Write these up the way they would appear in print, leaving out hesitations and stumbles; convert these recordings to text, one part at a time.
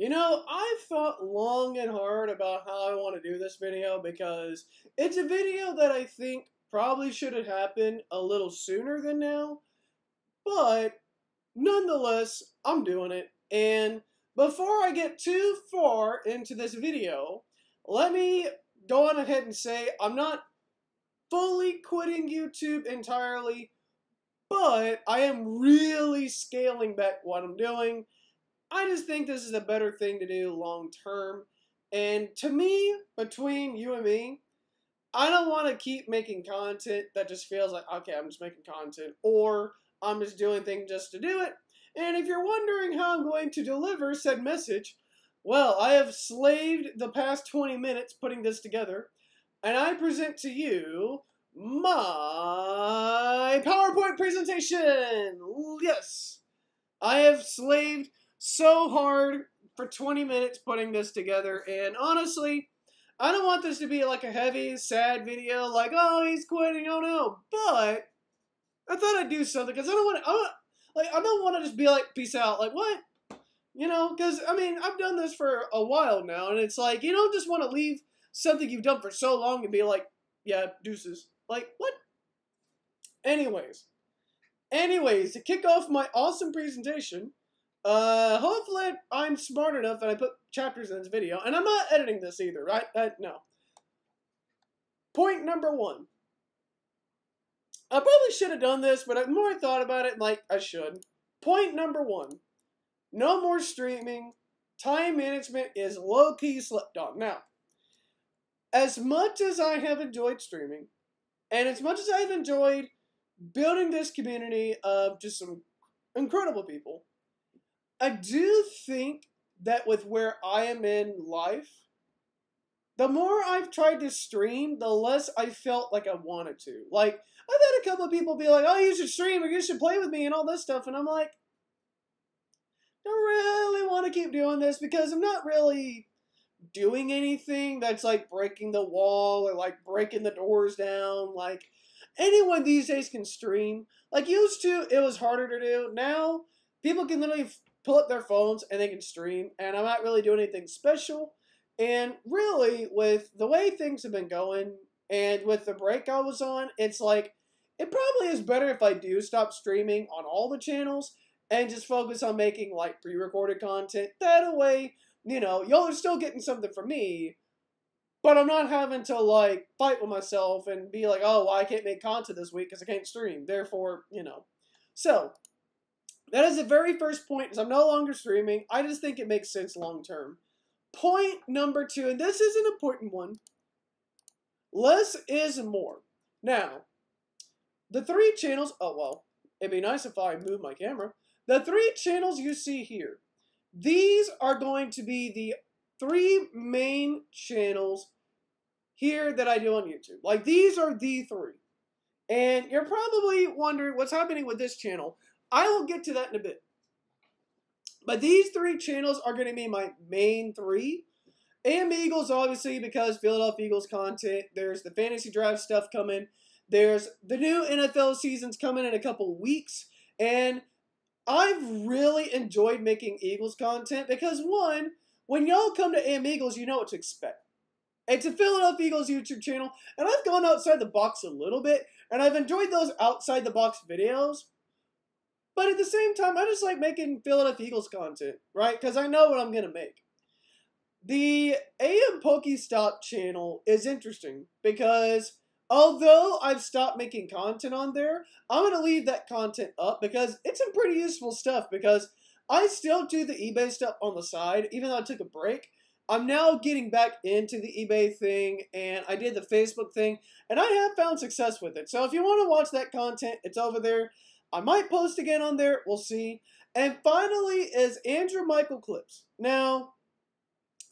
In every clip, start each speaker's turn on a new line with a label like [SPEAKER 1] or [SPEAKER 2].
[SPEAKER 1] I've thought long and hard about how I want to do this video because it's a video that I think probably should have happened a little sooner than now, but nonetheless, I'm doing it. And before I get too far into this video, let me go on ahead and say I'm not fully quitting YouTube entirely, but I am really scaling back what I'm doing. I just think this is a better thing to do long term. And to me, between you and me, I don't want to keep making content that just feels like, okay, I'm just making content, or I'm just doing things just to do it. And if you're wondering how I'm going to deliver said message, well, I have slaved the past 20 minutes putting this together, and I present to you my PowerPoint presentation. Yes, I have slaved so hard for 20 minutes putting this together, and honestly, I don't want this to be like a heavy, sad video, like, oh, he's quitting, oh no, but I thought I'd do something, because I don't want to just be like, peace out, like, what? Because, I mean, I've done this for a while now, and it's like, you don't just want to leave something you've done for so long and be like, yeah, deuces. Like, what? Anyways, to kick off my awesome presentation, hopefully I'm smart enough that I put chapters in this video, and I'm not editing this either, right? No. Point number one. I probably should have done this, but the more I thought about it, like, I should. Point number one. No more streaming. Time management is low-key slept on. Now, as much as I have enjoyed streaming, and as much as I've enjoyed building this community of just some incredible people, I do think that with where I am in life, the more I've tried to stream, the less I felt like I wanted to. Like, I've had a couple of people be like, oh, you should stream or you should play with me and all this stuff. And I'm like, I don't really want to keep doing this because I'm not really doing anything that's like breaking the wall or like breaking the doors down. Like, anyone these days can stream. Like, used to, it was harder to do. Now, people can literally pull up their phones and they can stream, and I'm not really doing anything special. And really, with the way things have been going and with the break I was on, it's like, it probably is better if I do stop streaming on all the channels and just focus on making like pre-recorded content. That way, y'all are still getting something from me, but I'm not having to like fight with myself and be like, oh, well, I can't make content this week because I can't stream. Therefore, So, that is the very first point, is I'm no longer streaming. I just think it makes sense long term. Point number two, and this is an important one. Less is more. Now, the three channels, oh well, it'd be nice if I move my camera. The three channels you see here, these are going to be the three main channels here that I do on YouTube. Like, these are the three. And you're probably wondering what's happening with this channel. I will get to that in a bit. But these three channels are going to be my main three. AM Eagles, obviously, because Philadelphia Eagles content. There's the fantasy draft stuff coming. There's the new NFL seasons coming in a couple weeks. And I've really enjoyed making Eagles content because, one, when y'all come to AM Eagles, you know what to expect. It's a Philadelphia Eagles YouTube channel, and I've gone outside the box a little bit, and I've enjoyed those outside the box videos. But at the same time, I just like making Philadelphia Eagles content, right? Because I know what I'm going to make. The AM Pokestop channel is interesting because although I've stopped making content on there, I'm going to leave that content up because it's some pretty useful stuff, because I still do the eBay stuff on the side, even though I took a break. I'm now getting back into the eBay thing, and I did the Facebook thing, and I have found success with it. So if you want to watch that content, it's over there. I might post again on there. We'll see. And finally is Andrew Michael Clips. Now,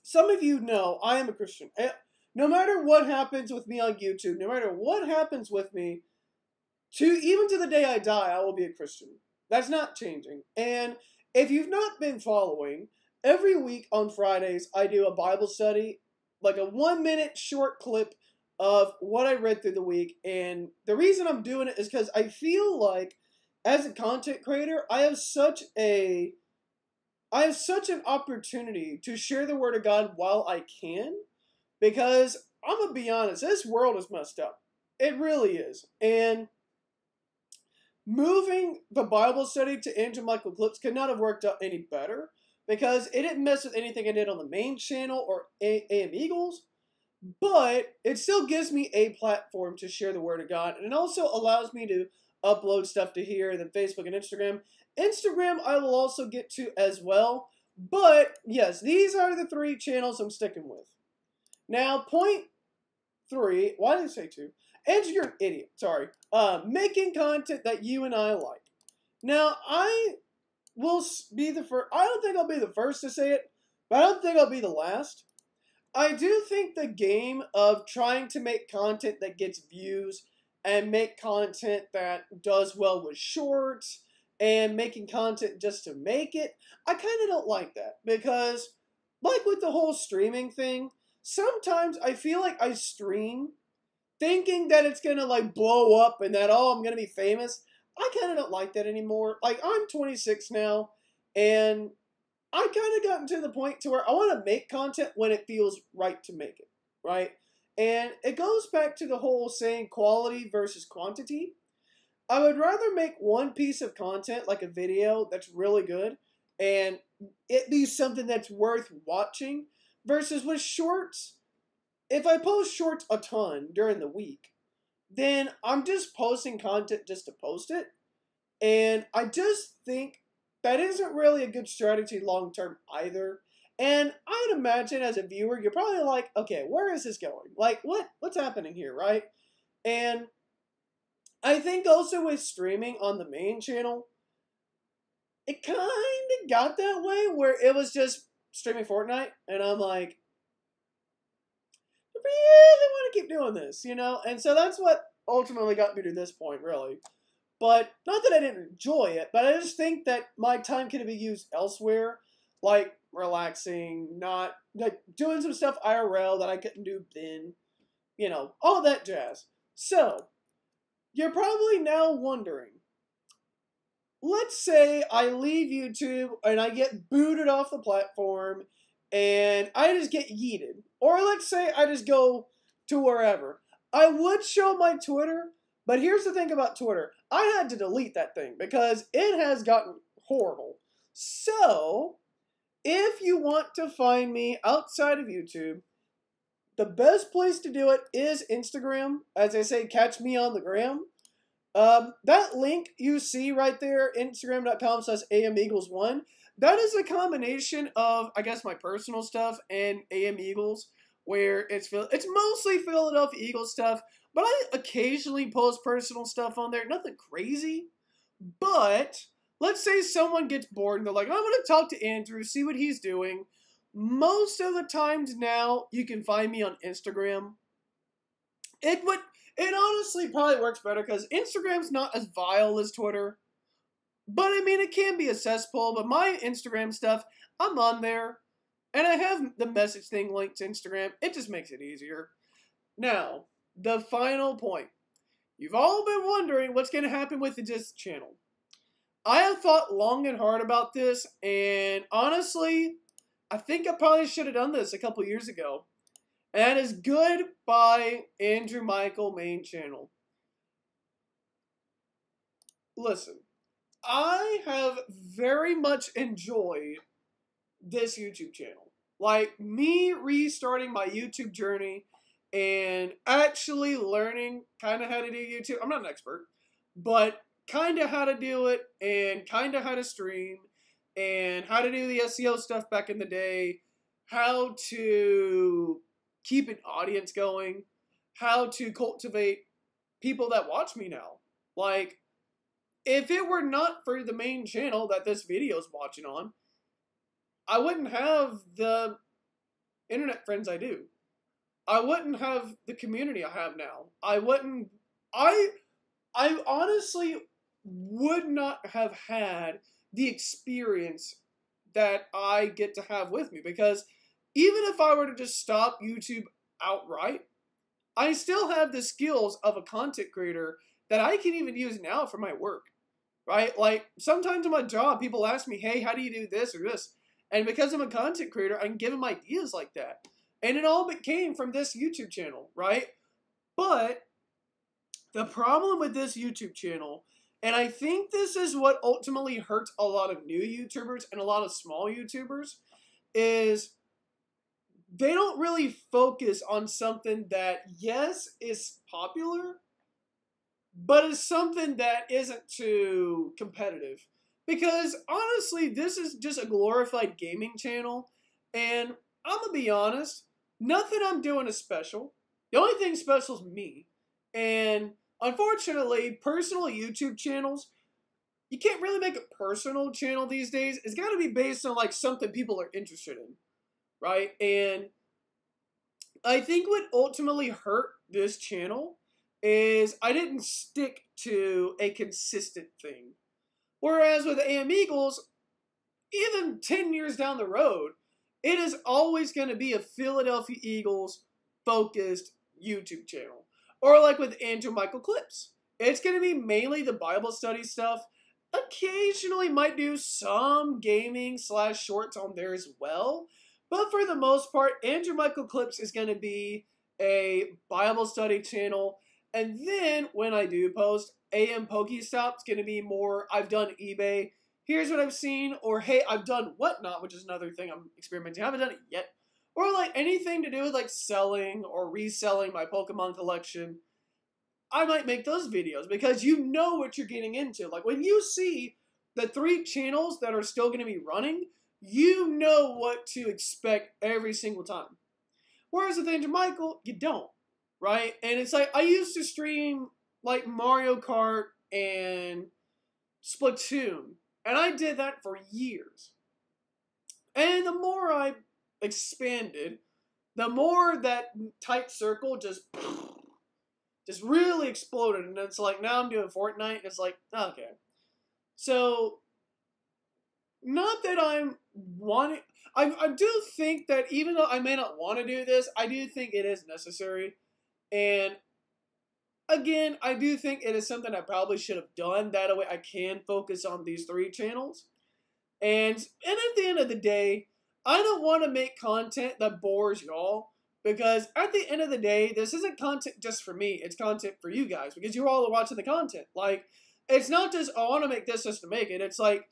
[SPEAKER 1] some of you know I am a Christian. No matter what happens with me on YouTube, no matter what happens with me, even to the day I die, I will be a Christian. That's not changing. And if you've not been following, every week on Fridays, I do a Bible study, like a 1-minute short clip of what I read through the week. And the reason I'm doing it is because I feel like, as a content creator, I have such a I have such an opportunity to share the word of God while I can, because I'm going to be honest, this world is messed up. It really is. And moving the Bible study to Andrew Michael Clips could not have worked out any better, because it didn't mess with anything I did on the main channel or AM Eagles, but it still gives me a platform to share the word of God, and it also allows me to upload stuff to here, then Facebook and Instagram. Instagram I will also get to as well, but yes, these are the 3 channels I'm sticking with. Now, point 3, why did I say 2? Andrew, you're an idiot, sorry. Making content that you and I like. Now, I will be the first, I don't think I'll be the first to say it, but I don't think I'll be the last. I do think the game of trying to make content that gets views and make content that does well with shorts and making content just to make it, I kind of don't like that, because like with the whole streaming thing, sometimes I feel like I stream thinking that it's going to like blow up and that, oh, I'm going to be famous. I kind of don't like that anymore. Like, I'm 26 now, and I kind of gotten to the point to where I want to make content when it feels right to make it, right? And it goes back to the whole saying quality versus quantity. I would rather make one piece of content, like a video that's really good, and it be something that's worth watching, versus with shorts. If I post shorts a ton during the week, then I'm just posting content just to post it. And I just think that isn't really a good strategy long term either. And I'd imagine as a viewer, you're probably like, okay, where is this going? Like, what's happening here, right? And I think also with streaming on the main channel, it kind of got that way where it was just streaming Fortnite. And I'm like, I really want to keep doing this, you know? And so that's what ultimately got me to this point, really. But not that I didn't enjoy it, but I just think that my time could be used elsewhere, like relaxing, not like doing some stuff IRL that I couldn't do then, you know, all that jazz. So, you're probably now wondering, let's say I leave YouTube and I get booted off the platform and I just get yeeted. Or let's say I just go to wherever. I would show my Twitter, but here's the thing about Twitter. I had to delete that thing because it has gotten horrible. So, if you want to find me outside of YouTube, the best place to do it is Instagram. As I say, catch me on the gram. That link you see right there, Instagram.com/AMEagles1, that is a combination of, I guess, my personal stuff and AM Eagles, where it's mostly Philadelphia Eagles stuff, but I occasionally post personal stuff on there. Nothing crazy, but let's say someone gets bored and they're like, I'm going to talk to Andrew, see what he's doing. Most of the times now, you can find me on Instagram. It honestly probably works better because Instagram's not as vile as Twitter. But I mean, it can be a cesspool, but my Instagram stuff, I'm on there. And I have the message thing linked to Instagram. It just makes it easier. Now, the final point. You've all been wondering what's going to happen with this channel. I have thought long and hard about this, and honestly, I think I probably should have done this a couple years ago. And that is Goodbye Andrew Michael main channel. Listen, I have very much enjoyed this YouTube channel. Like, me restarting my YouTube journey and actually learning kind of how to do YouTube. I'm not an expert, but kind of how to do it and kind of how to stream and how to do the SEO stuff back in the day, how to keep an audience going, how to cultivate people that watch me now. Like, if it were not for the main channel that this video is watching on, I wouldn't have the internet friends I do. I wouldn't have the community I have now. I honestly would not have had the experience that I get to have with me, because even if I were to just stop YouTube outright, I still have the skills of a content creator that I can even use now for my work, right? Like, sometimes in my job, people ask me, hey, how do you do this or this? And because I'm a content creator, I can give them ideas like that. And it all came from this YouTube channel, right? But the problem with this YouTube channel, and I think this is what ultimately hurts a lot of new YouTubers and a lot of small YouTubers, is they don't really focus on something that, yes, is popular, but is something that isn't too competitive. Because honestly, this is just a glorified gaming channel, and I'm gonna be honest, nothing I'm doing is special. The only thing special is me. And unfortunately, personal YouTube channels, you can't really make a personal channel these days. It's got to be based on like something people are interested in, right? And I think what ultimately hurt this channel is I didn't stick to a consistent thing. Whereas with AM Eagles, even 10 years down the road, it is always going to be a Philadelphia Eagles focused YouTube channel. Or like with Andrew Michael Clips. It's going to be mainly the Bible study stuff. Occasionally might do some gaming / shorts on there as well. But for the most part, Andrew Michael Clips is going to be a Bible study channel. And then when I do post, AM Pokestop's going to be more, I've done eBay, here's what I've seen, or hey, I've done whatnot, which is another thing I'm experimenting. I haven't done it yet. Or like anything to do with like selling or reselling my Pokemon collection. I might make those videos because you know what you're getting into. Like when you see the 3 channels that are still going to be running, you know what to expect every single time. Whereas with Andrew Michael, you don't, right? And it's like, I used to stream like Mario Kart and Splatoon, and I did that for years. And the more I expanded, the more that tight circle just really exploded. And it's like, now I'm doing Fortnite, and it's like, okay. So, not that I'm wanting, I do think that even though I may not want to do this, I do think it is necessary. And again, I do think it is something I probably should have done. That way I can focus on these 3 channels. And at the end of the day, I don't want to make content that bores y'all. Because at the end of the day, this isn't content just for me. It's content for you guys. Because you all are watching the content. Like, it's not just, oh, I want to make this just to make it. It's like,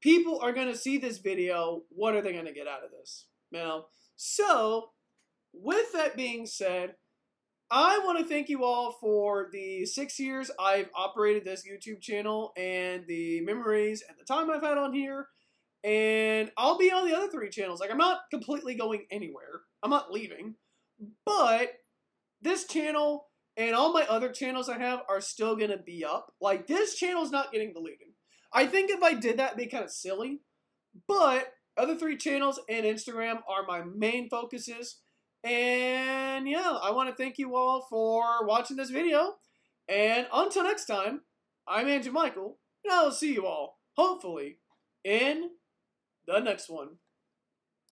[SPEAKER 1] people are going to see this video. What are they going to get out of this? You know? So, with that being said, I want to thank you all for the 6 years I've operated this YouTube channel and the memories and the time I've had on here. And I'll be on the other 3 channels. Like, I'm not completely going anywhere. I'm not leaving. But this channel and all my other channels I have are still going to be up. Like, this channel's not getting deleted. I think if I did that, it'd be kind of silly. But other 3 channels and Instagram are my main focuses. And yeah, I want to thank you all for watching this video. And until next time, I'm Andrew Michael, and I will see you all, hopefully, in the next one.